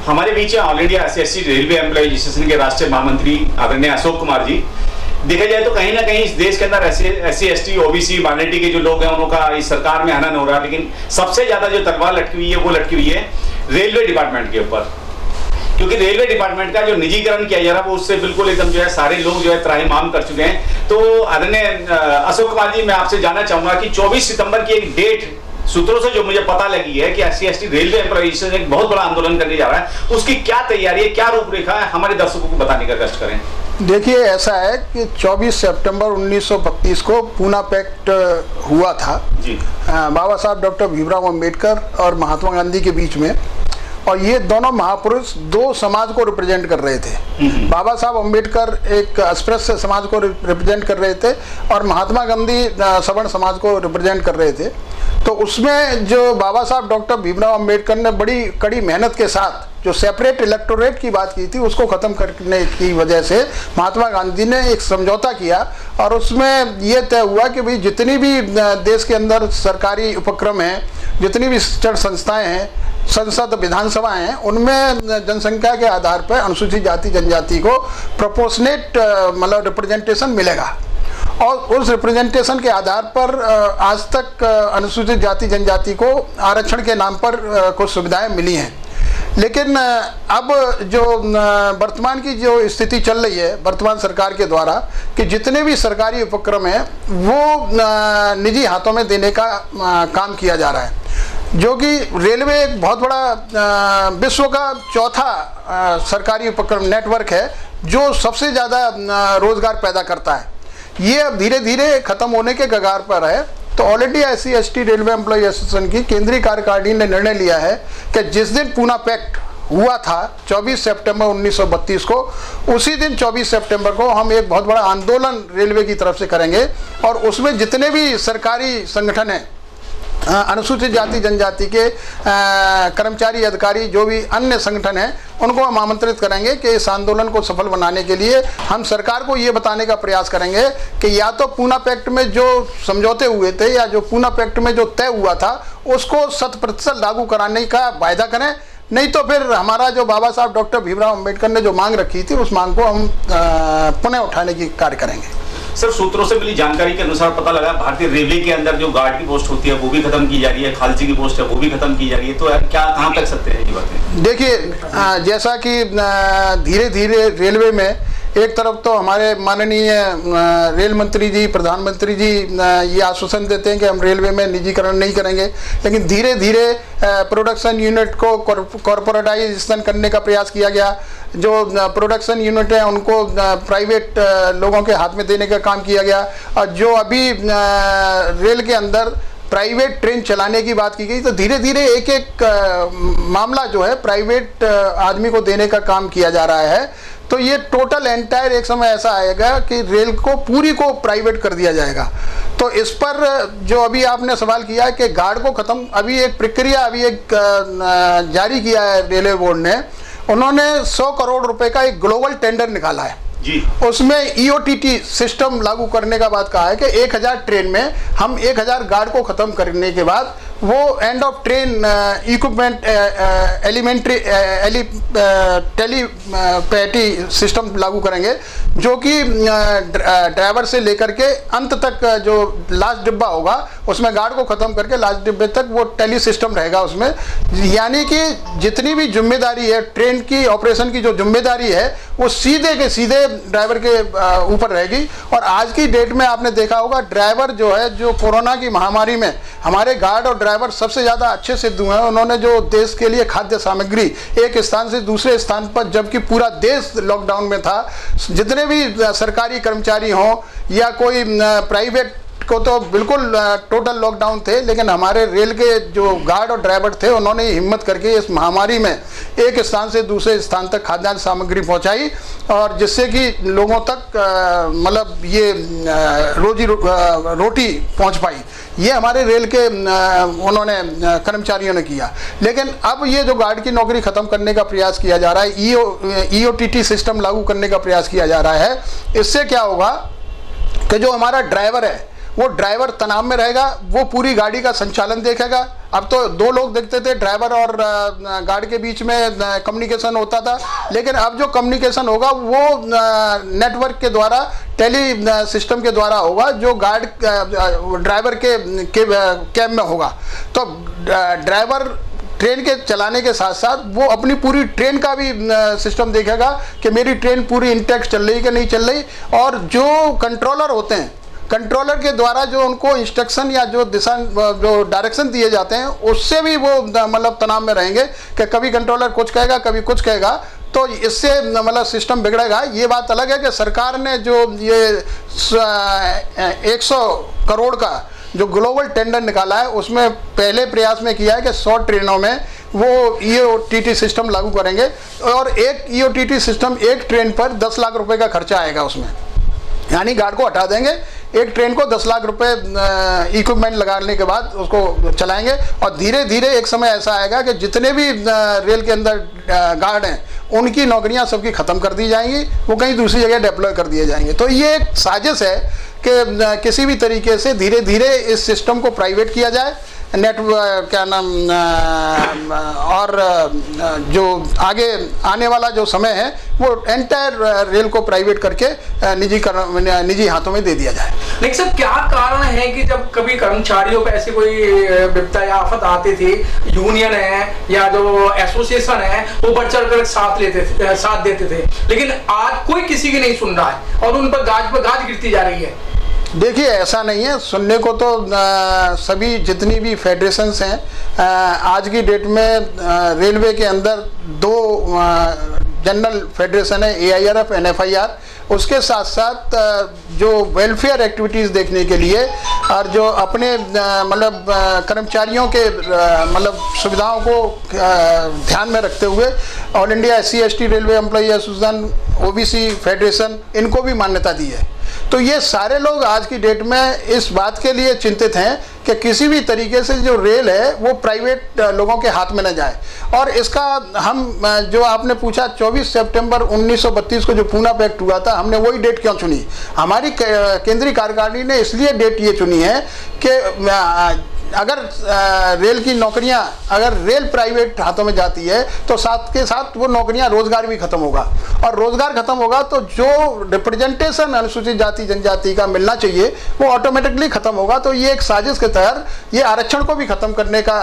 हमारे बीच all India SC railway employ association के राष्ट्रीय महामंत्री आदरणीय अशोक कुमार जी। देखा जाए तो कहीं ना कहीं इस देश के अंदर एससी एसटी ओबीसी माइनॉरिटी के जो लोग हैं उनका इस सरकार में हनन हो रहा है, लेकिन सबसे ज्यादा जो तलवार लटकी हुई है वो लटकी हुई है रेलवे डिपार्टमेंट के ऊपर, क्योंकि रेलवे डिपार्टमेंट का जो निजीकरण किया जा रहा है वो उससे बिल्कुल एकदम जो है सारे लोग जो है त्राहिमाम कर चुके हैं। तो आदरणीय अशोक कुमार जी, मैं आपसे जानना चाहूंगा कि 24 सितंबर की एक डेट सूत्रों से जो मुझे पता लगी है कि एससी एसटी रेलवे एम्प्लॉइज एक बहुत बड़ा आंदोलन करने जा रहा है, उसकी क्या तैयारी है, क्या रूपरेखा है, हमारे दर्शकों को बताने का कष्ट करें। देखिए, ऐसा है कि 24 सितंबर 1932 को पूना पैक्ट हुआ था जी, बाबा साहब डॉक्टर भीमराव अंबेडकर और महात्मा गांधी के बीच में, और ये दोनों महापुरुष दो समाज को रिप्रेजेंट कर रहे थे। बाबा साहब अंबेडकर एक अस्पृश्य समाज को रिप्रेजेंट कर रहे थे और महात्मा गांधी सवर्ण समाज को रिप्रेजेंट कर रहे थे। तो उसमें जो बाबा साहब डॉक्टर भीमराव अंबेडकर ने बड़ी कड़ी मेहनत के साथ जो सेपरेट इलेक्टोरेट की बात की थी उसको ख़त्म करने की वजह से महात्मा गांधी ने एक समझौता किया, और उसमें यह तय हुआ कि भाई जितनी भी देश के अंदर सरकारी उपक्रम हैं, जितनी भी शिक्षण संस्थाएं हैं, संसद विधानसभा हैं, उनमें जनसंख्या के आधार पर अनुसूचित जाति जनजाति को प्रोपोर्शनेट मतलब रिप्रेजेंटेशन मिलेगा। और उस रिप्रेजेंटेशन के आधार पर आज तक अनुसूचित जाति जनजाति को आरक्षण के नाम पर कुछ सुविधाएं मिली हैं। लेकिन अब जो वर्तमान की जो स्थिति चल रही है वर्तमान सरकार के द्वारा कि जितने भी सरकारी उपक्रम हैं वो निजी हाथों में देने का काम किया जा रहा है, जो कि रेलवे एक बहुत बड़ा विश्व का चौथा सरकारी उपक्रम नेटवर्क है जो सबसे ज़्यादा रोजगार पैदा करता है। ये अब धीरे धीरे खत्म होने के कगार पर है। तो all India SC ST railway employ association की केंद्रीय कार्यकारिणी ने निर्णय लिया है कि जिस दिन पूना पैक्ट हुआ था 24 सितंबर 1932 को, उसी दिन 24 सितंबर को हम एक बहुत बड़ा आंदोलन रेलवे की तरफ से करेंगे, और उसमें जितने भी सरकारी संगठन हैं, अनुसूचित जाति जनजाति के कर्मचारी अधिकारी जो भी अन्य संगठन हैं, उनको हम आमंत्रित करेंगे कि इस आंदोलन को सफल बनाने के लिए हम सरकार को ये बताने का प्रयास करेंगे कि या तो पूना पैक्ट में जो समझौते हुए थे या जो पूना पैक्ट में जो तय हुआ था उसको 100% लागू कराने का वायदा करें, नहीं तो फिर हमारा जो बाबा साहब डॉक्टर भीमराव अंबेडकर ने जो मांग रखी थी उस मांग को हम पुनः उठाने की कार्य करेंगे। सर, सूत्रों से मिली जानकारी के अनुसार पता लगा भारतीय रेलवे के अंदर जो गार्ड की पोस्ट होती है वो भी खत्म की जा रही है, खालसी की पोस्ट है वो भी खत्म की जा रही है, तो क्या कहाँ तक सत्य है ये बातें? देखिए, जैसा कि धीरे धीरे रेलवे में एक तरफ तो हमारे माननीय रेल मंत्री जी, प्रधानमंत्री जी ये आश्वासन देते हैं कि हम रेलवे में निजीकरण नहीं करेंगे, लेकिन धीरे धीरे प्रोडक्शन यूनिट को कॉर्पोरेटाइजेशन करने का प्रयास किया गया। जो प्रोडक्शन यूनिट है उनको प्राइवेट लोगों के हाथ में देने का काम किया गया, और जो अभी रेल के अंदर प्राइवेट ट्रेन चलाने की बात की गई, तो धीरे धीरे एक एक मामला जो है प्राइवेट आदमी को देने का काम किया जा रहा है। तो ये टोटल एंटायर एक समय ऐसा आएगा कि रेल को पूरी को प्राइवेट कर दिया जाएगा। तो इस पर जो अभी आपने सवाल किया है कि गार्ड को खत्म, अभी एक प्रक्रिया अभी एक जारी किया है रेलवे बोर्ड ने, उन्होंने 100 करोड़ रुपए का एक ग्लोबल टेंडर निकाला है जी। उसमें ईओटीटी सिस्टम लागू करने का बात कहा है कि 1000 ट्रेन में हम 1000 गार्ड को खत्म करने के बाद वो end of train equipment elementary telepathy system लागू करेंगे, जो कि ड्राइवर से लेकर के अंत तक जो लास्ट डिब्बा होगा उसमें गार्ड को खत्म करके लास्ट डिब्बे तक वो टेली सिस्टम रहेगा उसमें। यानी कि जितनी भी जिम्मेदारी है ट्रेन की ऑपरेशन की, जो जिम्मेदारी है वो सीधे के सीधे ड्राइवर के ऊपर रहेगी। और आज की डेट में आपने देखा होगा ड्राइवर जो है, जो कोरोना की महामारी में हमारे गार्ड और ड्राइवर सबसे ज़्यादा अच्छे सिद्ध हुए हैं। उन्होंने जो देश के लिए खाद्य सामग्री एक स्थान से दूसरे स्थान पर, जबकि पूरा देश लॉकडाउन में था, जितने भी सरकारी कर्मचारी हों या कोई प्राइवेट को तो बिल्कुल टोटल लॉकडाउन थे, लेकिन हमारे रेल के जो गार्ड और ड्राइवर थे उन्होंने हिम्मत करके इस महामारी में एक स्थान से दूसरे स्थान तक खाद्यान्न सामग्री पहुंचाई, और जिससे कि लोगों तक मतलब ये रोटी पहुंच पाई। ये हमारे रेल के उन्होंने कर्मचारियों ने किया। लेकिन अब ये जो गार्ड की नौकरी खत्म करने का प्रयास किया जा रहा है, ईओटीटी सिस्टम लागू करने का प्रयास किया जा रहा है, इससे क्या होगा कि जो हमारा ड्राइवर है वो ड्राइवर तनाव में रहेगा, वो पूरी गाड़ी का संचालन देखेगा, अब तो दो लोग देखते थे, ड्राइवर और गार्ड के बीच में कम्युनिकेशन होता था, लेकिन अब जो कम्युनिकेशन होगा वो नेटवर्क के द्वारा, टेली सिस्टम के द्वारा होगा, जो गार्ड ड्राइवर के कैब में होगा। तो ड्राइवर ट्रेन के चलाने के साथ साथ वो अपनी पूरी ट्रेन का भी सिस्टम देखेगा कि मेरी ट्रेन पूरी इंटैक्ट चल रही है कि नहीं चल रही। और जो कंट्रोलर होते हैं, कंट्रोलर के द्वारा जो उनको इंस्ट्रक्शन या जो डायरेक्शन दिए जाते हैं, उससे भी वो मतलब तनाव में रहेंगे कि कभी कंट्रोलर कुछ कहेगा, कभी कुछ कहेगा, तो इससे मतलब सिस्टम बिगड़ेगा। ये बात अलग है कि सरकार ने जो ये 100 करोड़ का जो ग्लोबल टेंडर निकाला है, उसमें पहले प्रयास में किया है कि 100 ट्रेनों में वो EOTT सिस्टम लागू करेंगे, और एक EOTT सिस्टम एक ट्रेन पर 10 लाख रुपए का खर्चा आएगा उसमें। यानी गार्ड को हटा देंगे, एक ट्रेन को 10 लाख रुपए इक्विपमेंट लगाने के बाद उसको चलाएंगे, और धीरे धीरे एक समय ऐसा आएगा कि जितने भी रेल के अंदर गार्ड हैं उनकी नौकरियां सबकी ख़त्म कर दी जाएंगी, वो कहीं दूसरी जगह डिप्लॉय कर दिए जाएंगे। तो ये एक साजिश है कि किसी भी तरीके से धीरे धीरे इस सिस्टम को प्राइवेट किया जाए, क्या नाम, और जो आगे आने वाला जो समय है वो एंटायर रेल को प्राइवेट करके निजी हाथों में दे दिया जाए। लेकिन सर क्या कारण है कि जब कभी कर्मचारियों पे ऐसी कोई विपदा या आफत आती थी, यूनियन है या जो एसोसिएशन है वो बढ़ चढ़ कर साथ देते थे, लेकिन आज कोई किसी की नहीं सुन रहा है और उन पर गाज गिरती जा रही है? देखिए, ऐसा नहीं है, सुनने को तो सभी जितनी भी फेडरेशंस हैं आज की डेट में रेलवे के अंदर 2 जनरल फेडरेशन है, AIRF, NFIR। उसके साथ साथ जो वेलफेयर एक्टिविटीज़ देखने के लिए और जो अपने मतलब कर्मचारियों के मतलब सुविधाओं को ध्यान में रखते हुए all India SC/ST railway employee association, OBC federation, इनको भी मान्यता दी है। तो ये सारे लोग आज की डेट में इस बात के लिए चिंतित हैं कि किसी भी तरीके से जो रेल है वो प्राइवेट लोगों के हाथ में न जाए। और इसका हम जो आपने पूछा 24 सितंबर 1932 को जो पूना पैक्ट हुआ था, हमने वही डेट क्यों चुनी? हमारी केंद्रीय कार्यकारिणी ने इसलिए डेट ये चुनी है कि अगर रेल की नौकरियां, अगर रेल प्राइवेट हाथों में जाती है तो साथ के साथ वो नौकरियां, रोजगार भी खत्म होगा, और रोजगार खत्म होगा तो जो रिप्रेजेंटेशन अनुसूचित जाति जनजाति का मिलना चाहिए वो ऑटोमेटिकली खत्म होगा। तो ये एक साजिश के तहत ये आरक्षण को भी खत्म करने का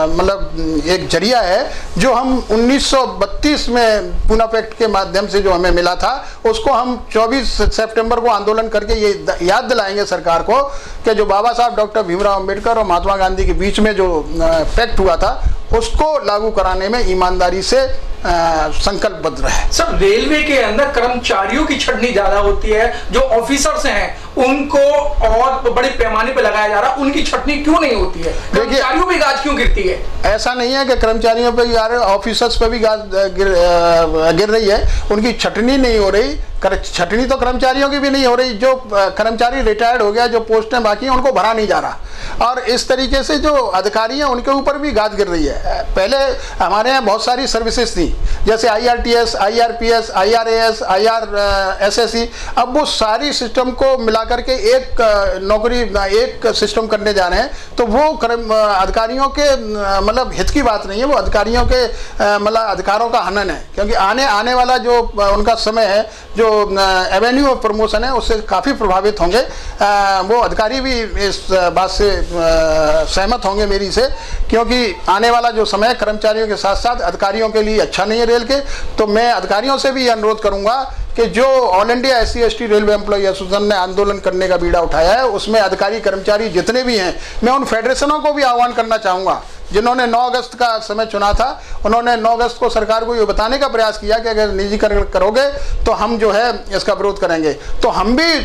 मतलब एक जरिया है, जो हम 1932 में पूना पैक्ट के माध्यम से जो हमें मिला था, उसको हम 24 सितंबर को आंदोलन करके ये याद दिलाएंगे सरकार को कि जो बाबा साहब डॉक्टर भीमराव अम्बेडकर और महात्मा गांधी के बीच में जो पैक्ट हुआ था, उसको लागू कराने में ईमानदारी से संकल्पबद्ध रहे। सर, रेलवे के अंदर कर्मचारियों की छटनी ज्यादा होती है, जो ऑफिसर्स हैं उनको और बड़े पैमाने पे लगाया जा रहा है, उनकी छटनी क्यों नहीं होती है? कर्मचारियों पे गाज क्यों गिरती है? ऐसा नहीं है कि कर्मचारियों पे ऑफिसर्स पे भी गाज गिर रही है, उनकी छटनी नहीं हो रही। छटनी तो कर्मचारियों की भी नहीं हो रही, जो कर्मचारी रिटायर्ड हो गया, जो पोस्टें बाकी हैं उनको भरा नहीं जा रहा, और इस तरीके से जो अधिकारी हैं उनके ऊपर भी गाज गिर रही है। पहले हमारे यहाँ बहुत सारी सर्विसेज थी, जैसे IRTS, IRPS, IRAS, IRSSE। अब वो सारी सिस्टम को मिलाकर के एक नौकरी, एक सिस्टम करने जा रहे हैं, तो वो अधिकारियों के मतलब हित की बात नहीं है, वो अधिकारियों के मतलब अधिकारों का हनन है, क्योंकि आने वाला जो उनका समय है, जो एवेन्यू ऑफ प्रमोशन है, उससे काफ़ी प्रभावित होंगे। वो अधिकारी भी इस बात से सहमत होंगे मेरी से, क्योंकि आने वाला जो समय कर्मचारियों के साथ साथ अधिकारियों के लिए अच्छा नहीं है रेल के। तो मैं अधिकारियों से भी अनुरोध करूंगा कि जो all India SC/ST railway employee association ने आंदोलन करने का बीड़ा उठाया है, उसमें अधिकारी कर्मचारी जितने भी हैं, मैं उन फेडरेशनों को भी आह्वान करना चाहूँगा जिन्होंने 9 अगस्त का समय चुना था। उन्होंने 9 अगस्त को सरकार को ये बताने का प्रयास किया कि अगर निजीकरण करोगे तो हम जो है इसका विरोध करेंगे। तो हम भी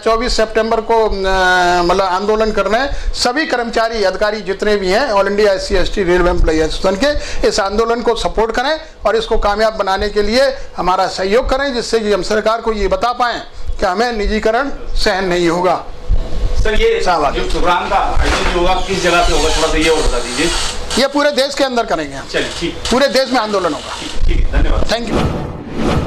24 सितंबर को मतलब आंदोलन कर रहे हैं। सभी कर्मचारी अधिकारी जितने भी हैं all India SC/ST railway employee association के, इस आंदोलन को सपोर्ट करें और इसको कामयाब बनाने के लिए हमारा सहयोग करें, जिससे कि हम सरकार को ये बता पाएँ कि हमें निजीकरण सहन नहीं होगा। सर, ये जो प्रोग्राम का आयोजन होगा किस जगह पे होगा, थोड़ा सा ये और बता दीजिए। ये पूरे देश के अंदर करेंगे। चलिए, ठीक, पूरे देश में आंदोलन होगा। ठीक है, धन्यवाद। Thank you.